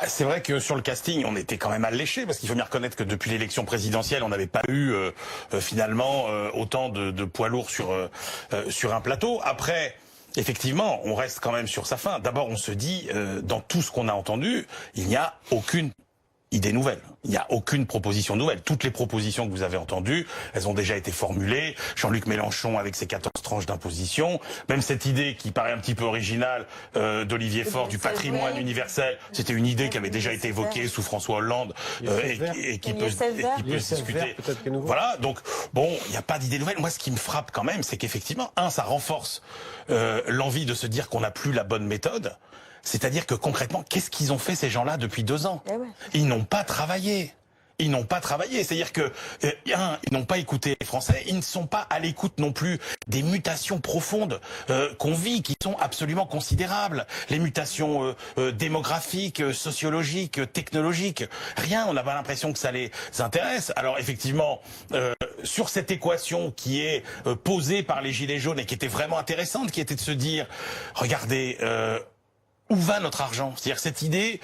C'est vrai que sur le casting, on était quand même alléchés, parce qu'il faut bien reconnaître que depuis l'élection présidentielle, on n'avait pas eu finalement autant de poids lourds sur un plateau. Après, effectivement, on reste quand même sur sa faim. D'abord, on se dit, dans tout ce qu'on a entendu, il n'y a aucune idée nouvelle. Il n'y a aucune proposition nouvelle. Toutes les propositions que vous avez entendues, elles ont déjà été formulées. Jean-Luc Mélenchon avec ses 14 tranches d'imposition. Même cette idée qui paraît un petit peu originale d'Olivier Faure du patrimoine universel, c'était une idée qui avait déjà été évoquée sous François Hollande et qui peut se discuter. Voilà, donc bon, il n'y a pas d'idée nouvelle. Moi, ce qui me frappe quand même, c'est qu'effectivement, ça renforce l'envie de se dire qu'on n'a plus la bonne méthode. C'est-à-dire que concrètement, qu'est-ce qu'ils ont fait ces gens-là depuis 2 ans? Ils n'ont pas travaillé. Ils n'ont pas travaillé. C'est-à-dire que, ils n'ont pas écouté les Français. Ils ne sont pas à l'écoute non plus des mutations profondes qu'on vit, qui sont absolument considérables. Les mutations démographiques, sociologiques, technologiques. Rien. On n'a pas l'impression que ça les intéresse. Alors effectivement, sur cette équation qui est posée par les Gilets jaunes et qui était vraiment intéressante, qui était de se dire, regardez, où va notre argent? C'est-à-dire cette idée,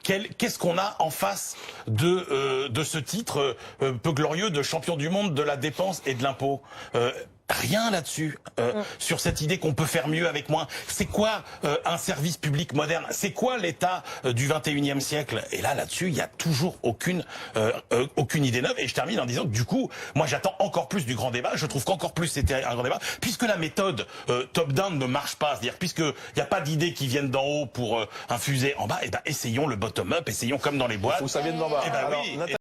qu'est-ce qu'on a en face de ce titre peu glorieux de champion du monde de la dépense et de l'impôt? Rien là-dessus, sur cette idée qu'on peut faire mieux avec moins. C'est quoi un service public moderne? C'est quoi l'État du 21e siècle? Et là-dessus, il y a toujours aucune idée neuve. Et je termine en disant que du coup, moi j'attends encore plus du grand débat. Je trouve qu'encore plus c'était un grand débat, puisque la méthode top-down ne marche pas. C'est-à-dire puisqu'il n'y a pas d'idées qui viennent d'en haut pour infuser en bas, et ben essayons le bottom-up, essayons comme dans les boîtes. Faut que ça vienne d'en bas. Et ben oui.